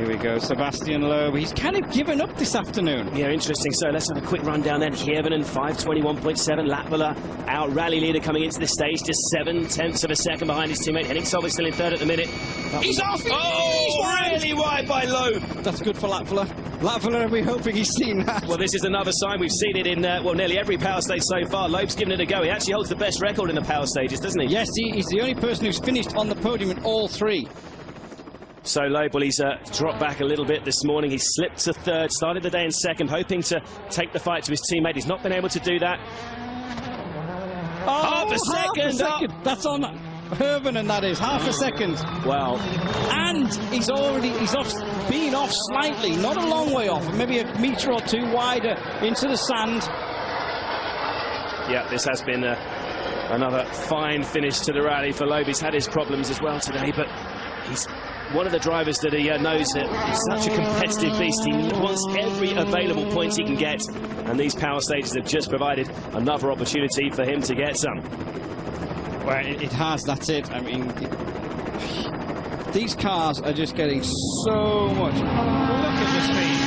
Here we go, Sebastian Loeb. He's kind of given up this afternoon. Yeah, interesting. So let's have a quick rundown then. Hirvonen, 5:21.7. Latvala, our rally leader coming into the stage, just 7/10 of a second behind his teammate. Henning Solberg still in third at the minute. He's off! Oh, really wide by Loeb. That's good for Latvala. Latvala, we're hoping he's seen that. Well, this is another sign. We've seen it in, well, nearly every power stage so far. Loeb's given it a go. He actually holds the best record in the power stages, doesn't he? Yes, he's the only person who's finished on the podium in all three. So Loeb, well, he's dropped back a little bit this morning. He slipped to third, started the day in second, hoping to take the fight to his teammate. He's not been able to do that. Oh, half a second. Oh. That's on Hirvonen, that is. Half a second. Wow. And he's off, been off slightly, not a long way off, maybe a metre or two wider into the sand. Yeah, this has been another fine finish to the rally for Loeb. He's had his problems as well today, but he's one of the drivers that he knows that he's such a competitive beast. He wants every available point he can get, and these power stages have just provided another opportunity for him to get some. Well, it has, that's it. I mean, these cars are just getting so much. Look at the speed.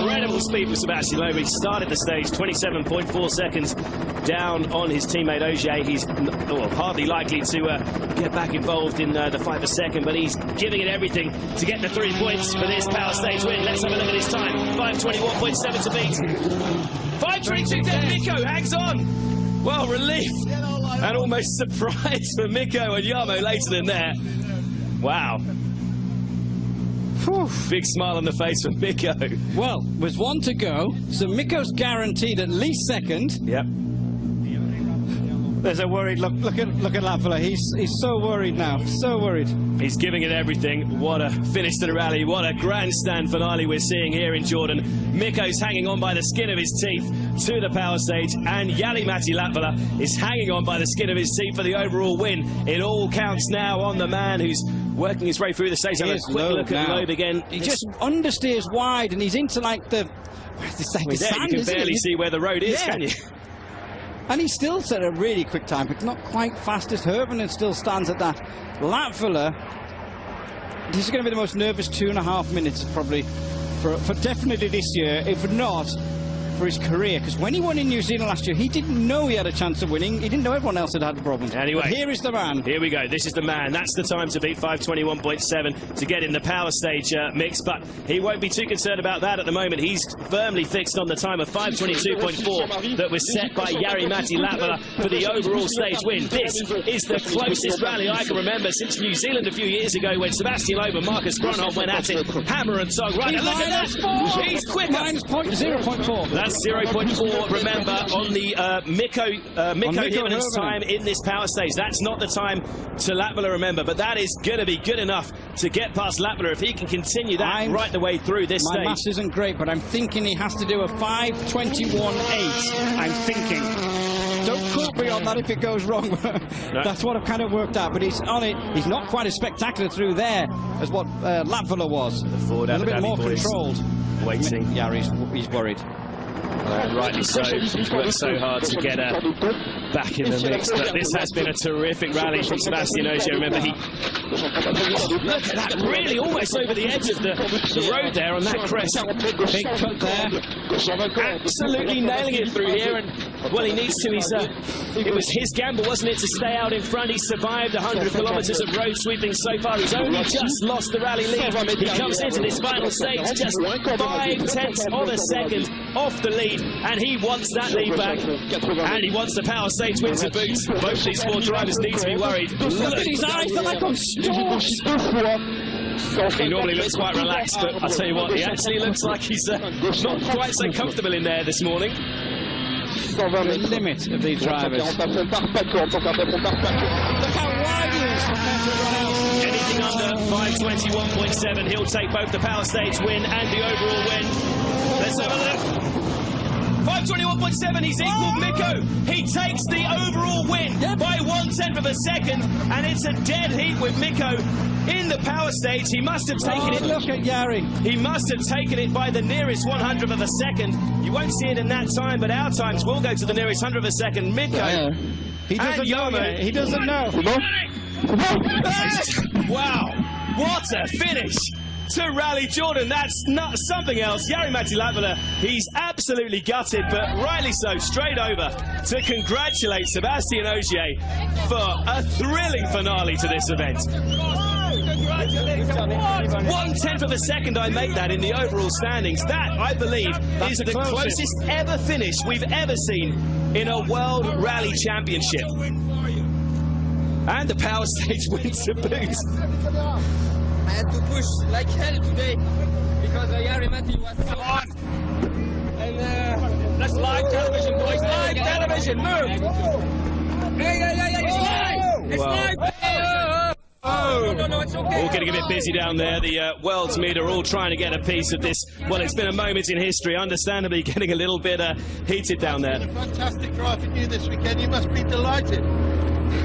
Incredible speed for Sebastian Loeb. He started the stage 27.4 seconds down on his teammate Ogier. He's hardly likely to get back involved in the fight for second, but he's giving it everything to get the 3 points for this power stage win. Let's have a look at his time. 5:21.7 to beat. 5:22 then Mikko hangs on. Well, relief and almost surprise for Mikko and Jarmo later than there. Wow. Whew. Big smile on the face for Mikko. Well, there's one to go, so Mikko's guaranteed at least second. Yep. There's a worried look. Look at Latvala. He's so worried now. So worried. He's giving it everything. What a finish to the rally. What a grandstand finale we're seeing here in Jordan. Mikko's hanging on by the skin of his teeth to the power stage, and Jari-Matti Latvala is hanging on by the skin of his teeth for the overall win. It all counts now on the man who's working his way through the stage. Have a quick look at Loeb again. He just understeers wide, and he's into like the sand. You can barely see where the road is, can you? And he still set a really quick time, but not quite fastest. Hirvonen still stands at that. Latvala, this is going to be the most nervous 2.5 minutes probably for definitely this year, if not for his career, because when he won in New Zealand last year, he didn't know he had a chance of winning. He didn't know everyone else had had problems. Anyway, but here is the man. Here we go. This is the man. That's the time to beat 5:21.7 to get in the power stage mix, but he won't be too concerned about that at the moment. He's firmly fixed on the time of 5:22.4 that was set by Jari-Matti Latvala for the overall stage win. This is the closest rally I can remember since New Zealand a few years ago when Sebastian Loeb and Marcus Gronholm went at it, hammer and tong. Right, look at that. He's quicker. Minus 0.4. That's 0.4, remember, on the Mikko Hirvonen's time in this power stage. That's not the time to Latvala, remember, but that is going to be good enough to get past Latvala if he can continue that right the way through this stage. My maths isn't great, but I'm thinking he has to do a 5:21.8. I'm thinking. Don't quote me on that if it goes wrong. No. That's what I've kind of worked out, but he's on it. He's not quite as spectacular through there as what Latvala was. A little bit more controlled. Waiting. Yeah, he's worried. Rightly so. He's worked so hard to get back in the mix. But this has been a terrific rally from Sebastian Ogier. Remember, he... Look at that, really almost over the edge of the road there on that crest. Big cut there. Absolutely nailing it through here. And, well, he needs to. It was his gamble, wasn't it, to stay out in front. He survived 100 kilometres of road sweeping so far. He's only just lost the rally lead. He comes into this final stage just 5/10 of a second off the lead, and he wants that lead back, and he wants the power stage win to boot. Both these four drivers need to be worried. Look at his eyes, they're like on stalks. He normally looks quite relaxed, but I'll tell you what, he actually looks like he's not quite so comfortable in there this morning. The limit of these drivers. Look how wide he is compared to everyone else. Anything under 5:21.7, he'll take both the power stage win and the overall win. Let's have a look. 5:21.7, he's equalled Mikko. He takes the overall win by 1/10 of a second, and it's a dead heat with Mikko in the power stage. He must have taken it. Look at Jari. He must have taken it by the nearest 100th of a second. You won't see it in that time, but our times will go to the nearest 100th of a second. Mikko. He doesn't know. He doesn't know. Wow, what a finish to Rali Jordan. That's not something else. Jari-Matti Latvala, he's absolutely gutted, but rightly so, straight over to congratulate Sébastien Ogier for a thrilling finale to this event. 1/10 of a second I make that in the overall standings. That, I believe, is the closest ever finish we've ever seen in a World Rally Championship. And the power stage wins to boot. I had to push like hell today because Jari-Matti was so on. And that's live television, boys. Live television, move! Hey, it's live! It's live! No, it's okay. All getting a bit busy down there. The world's media are all trying to get a piece of this. Well, it's been a moment in history, understandably getting a little bit heated down there. It's a fantastic drive for you this weekend. You must be delighted.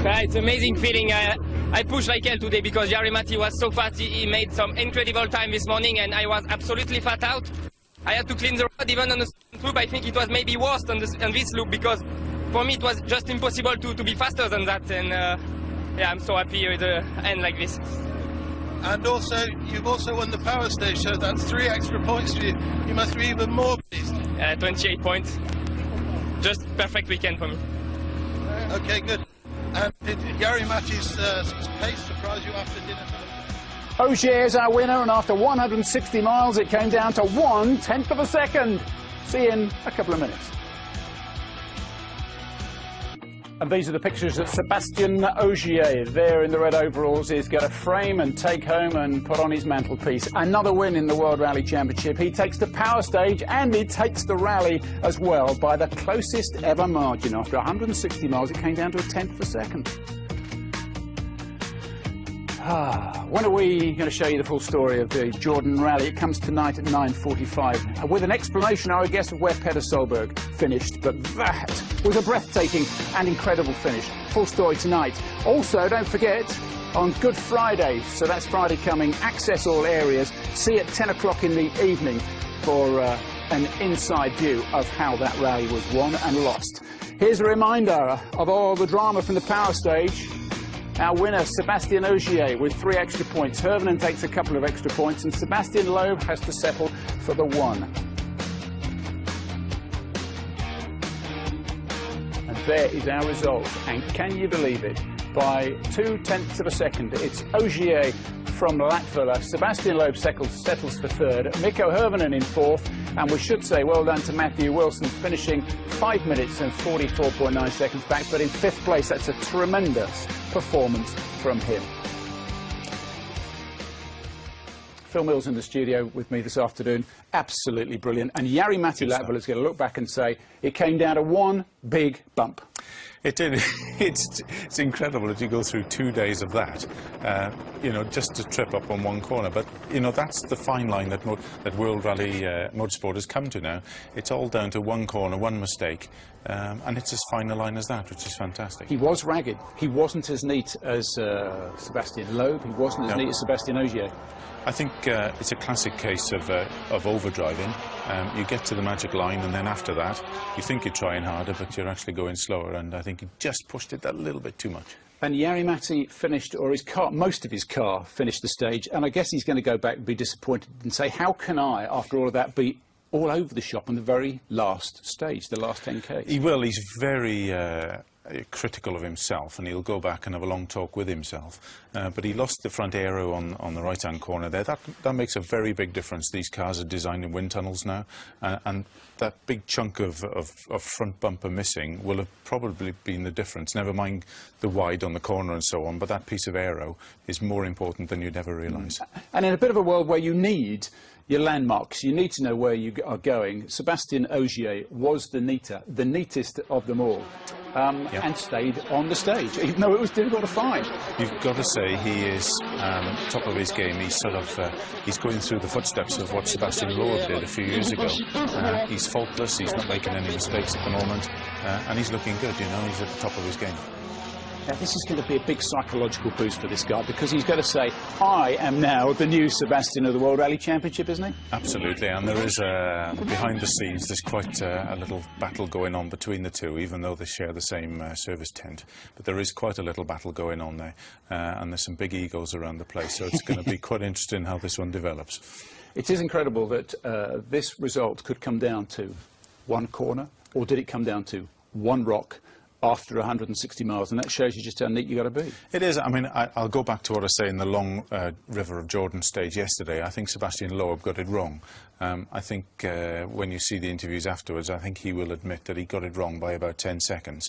It's an amazing feeling. I pushed like hell today because Jari-Matti was so fast. He made some incredible time this morning, and I was absolutely flat out. I had to clean the road even on the second loop. I think it was maybe worse on this loop because for me it was just impossible to be faster than that. And yeah, I'm so happy with the end like this. And also, you've also won the power stage, so that's 3 extra points for you. You must be even more pleased. 28 points. Just perfect weekend for me. Okay, good. And did Jari-Matti's pace surprise you after dinner? Ogier is our winner, and after 160 miles, it came down to 1/10 of a second. See you in a couple of minutes. And these are the pictures of Sébastien Ogier. There in the red overalls, he's going to frame and take home and put on his mantelpiece. Another win in the World Rally Championship. He takes the power stage and he takes the rally as well by the closest ever margin. After 160 miles, it came down to 1/10 of a second. When are we going to show you the full story of the Jordan Rally? It comes tonight at 9:45 with an explanation, I guess, of where Peter Solberg finished. But that was a breathtaking and incredible finish. Full story tonight. Also, don't forget, on Good Friday, so that's Friday coming, access all areas. See at 10 o'clock in the evening for an inside view of how that rally was won and lost. Here's a reminder of all the drama from the power stage. Our winner, Sébastien Ogier, with 3 extra points. Hervenen takes a couple of extra points, and Sébastien Loeb has to settle for the 1. And there is our result. And can you believe it? By 2/10 of a second, it's Ogier from Latvala. Sébastien Loeb settles for 3rd. Mikko Hervenen in 4th. And we should say well done to Matthew Wilson, finishing 5 minutes and 44.9 seconds back. But in 5th place, that's a tremendous performance from him. Phil Mills in the studio with me this afternoon. Absolutely brilliant. And Jari-Matti Latvala is going to look back and say it came down to 1 big bump. It did. It's incredible that you go through 2 days of that, you know, just to trip up on 1 corner. But, you know, that's the fine line that World Rally Motorsport has come to now. It's all down to 1 corner, 1 mistake, and it's as fine a line as that, which is fantastic. He was ragged. He wasn't as neat as Sébastien Loeb. He wasn't as neat as Sébastien Ogier. I think it's a classic case of overdriving. You get to the magic line, and then after that, you think you're trying harder, but you're actually going slower, and I think he just pushed it that little bit too much. And Jari-Matti finished, or his car, most of his car finished the stage, and I guess he's going to go back and be disappointed and say, how can I, after all of that, be all over the shop on the very last stage, the last 10K? He will. He's very critical of himself, and he'll go back and have a long talk with himself. But he lost the front aero on the right-hand corner there. That makes a very big difference. These cars are designed in wind tunnels now, and that big chunk of front bumper missing will have probably been the difference. Never mind the wide on the corner and so on, but that piece of aero is more important than you'd ever realise. And in a bit of a world where you need your landmarks, you need to know where you are going. Sébastien Ogier was the neatest of them all. And stayed on the stage, even though it was difficult to find. You've got to say he is top of his game. He's sort of he's going through the footsteps of what Sébastien Loeb did a few years ago. He's faultless. He's not making any mistakes at the moment, and he's looking good. You know, he's at the top of his game. Now, this is going to be a big psychological boost for this guy, because he's going to say, I am now the new Sebastian of the World Rally Championship, isn't he? Absolutely, and there is, behind the scenes, there's quite a little battle going on between the two, even though they share the same service tent. But there is quite a little battle going on there, and there's some big egos around the place, so it's going to be quite interesting how this one develops. It is incredible that this result could come down to one corner, or did it come down to one rock after 160 miles, and that shows you just how neat you've got to be. It is. I mean, I'll go back to what I say in the long River of Jordan stage yesterday. I think Sebastian Loeb got it wrong. I think when you see the interviews afterwards, I think he will admit that he got it wrong by about 10 seconds.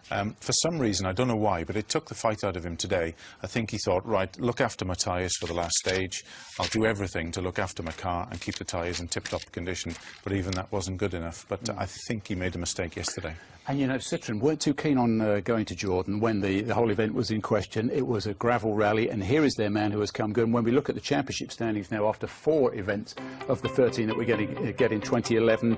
For some reason, I don't know why, but it took the fight out of him today. I think he thought, right, look after my tyres for the last stage. I'll do everything to look after my car and keep the tyres in tip-top condition. But even that wasn't good enough. But I think he made a mistake yesterday. And, you know, Citroën weren't too keen on going to Jordan when the whole event was in question. It was a gravel rally, and here is their man who has come good. And when we look at the championship standings now, after 4 events of the 13 that we're going to get in 2011,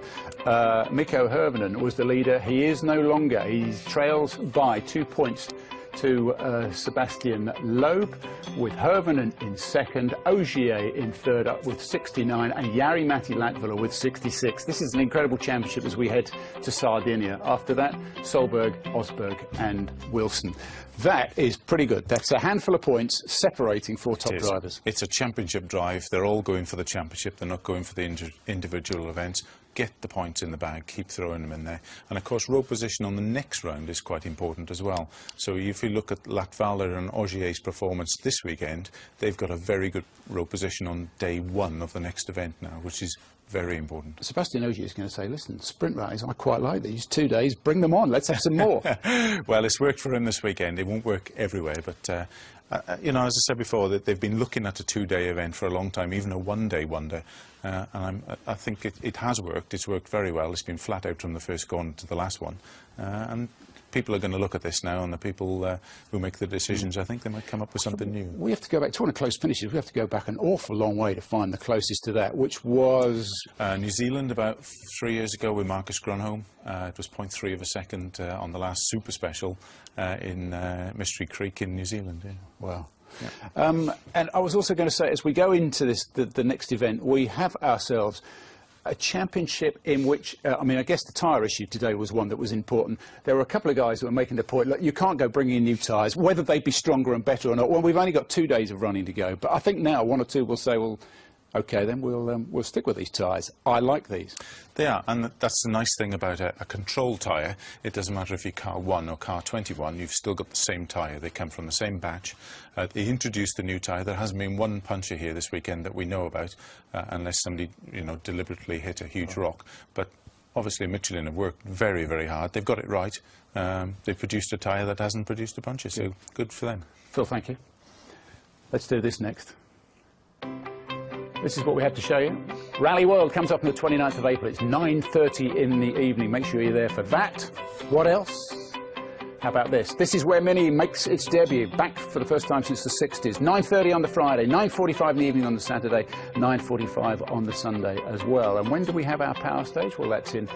Mikko Hirvonen was the leader. He is no longer. He trails by 2 points to Sebastian Loeb, with Hirvonen in second, Ogier in third up with 69, and Jari-Matti Latvala with 66. This is an incredible championship as we head to Sardinia. After that, Solberg, Osberg and Wilson. That is pretty good. That's a handful of points separating 4 top drivers. It's a championship drive. They're all going for the championship. They're not going for the individual events. Get the points in the bag, keep throwing them in there. And of course, row position on the next round is quite important as well. So if you look at Latvala and Ogier's performance this weekend, they've got a very good row position on day 1 of the next event now, which is very important. Sebastian Ogier is going to say, listen, sprint rallies, I quite like these. 2 days, bring them on, let's have some more. Well, it's worked for him this weekend. It won't work everywhere, but you know, as I said before, that they've been looking at a 2-day event for a long time, even a 1-day wonder, and I think it has worked. It's worked very well. It's been flat out from the first corner to the last one, and people are going to look at this now, and the people who make the decisions, I think they might come up with something new. We have to go back, talking of close finishes, we have to go back an awful long way to find the closest to that, which was... New Zealand about 3 years ago with Marcus Grönholm. It was 0.3 of a second on the last super special in Mystery Creek in New Zealand. Yeah. Wow. Yeah. And I was also going to say, as we go into this, the next event, we have ourselves a championship in which, I mean, I guess the tyre issue today was one that was important. There were a couple of guys who were making the point, look, you can't go bringing in new tyres, whether they be stronger and better or not. Well, we've only got 2 days of running to go. But I think now 1 or 2 will say, well, OK, then we'll stick with these tyres. I like these. They are, and that's the nice thing about a control tyre. It doesn't matter if you're car 1 or car 21, you've still got the same tyre. They come from the same batch. They introduced the new tyre. There hasn't been one puncher here this weekend that we know about, unless somebody, you know, deliberately hit a huge rock. But obviously Michelin have worked very, very hard. They've got it right. They've produced a tyre that hasn't produced a puncher, so good for them. Phil, thank you. Let's do this next. This is what we have to show you. Rally World comes up on the 29th of April. It's 9:30 in the evening. Make sure you're there for that. What else? How about this? This is where Mini makes its debut, back for the first time since the 60s. 9:30 on the Friday, 9:45 in the evening on the Saturday, 9:45 on the Sunday as well. And when do we have our power stage? Well, that's in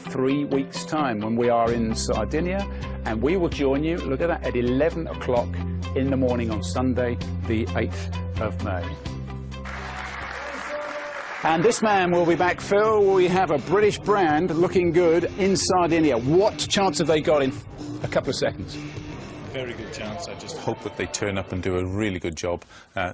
3 weeks' time, when we are in Sardinia. And we will join you, look at that, at 11 o'clock in the morning on Sunday, the 8th of May. And this man will be back, Phil. We have a British brand looking good in Sardinia. What chance have they got in a couple of seconds? Very good chance. I just hope that they turn up and do a really good job.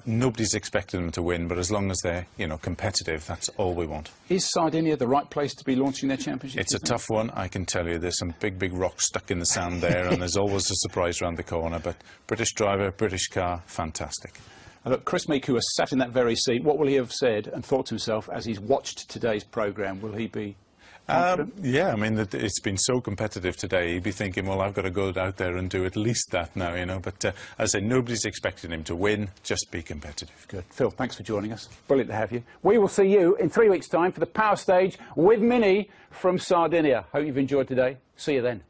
Nobody's expecting them to win, but as long as they're, you know, competitive, that's all we want. Is Sardinia the right place to be launching their championship? It's a tough one, I can tell you. There's some big, big rocks stuck in the sand there, and there's always a surprise around the corner. But British driver, British car, fantastic. And look, Chris Meek, who has sat in that very seat, what will he have said and thought to himself as he's watched today's programme? Will he be confident? Yeah, I mean, it's been so competitive today. He'd be thinking, well, I've got to go out there and do at least that now, you know. But as I say, nobody's expecting him to win. Just be competitive. Good. Phil, thanks for joining us. Brilliant to have you. We will see you in 3 weeks' time for the power stage with Mini from Sardinia. Hope you've enjoyed today. See you then.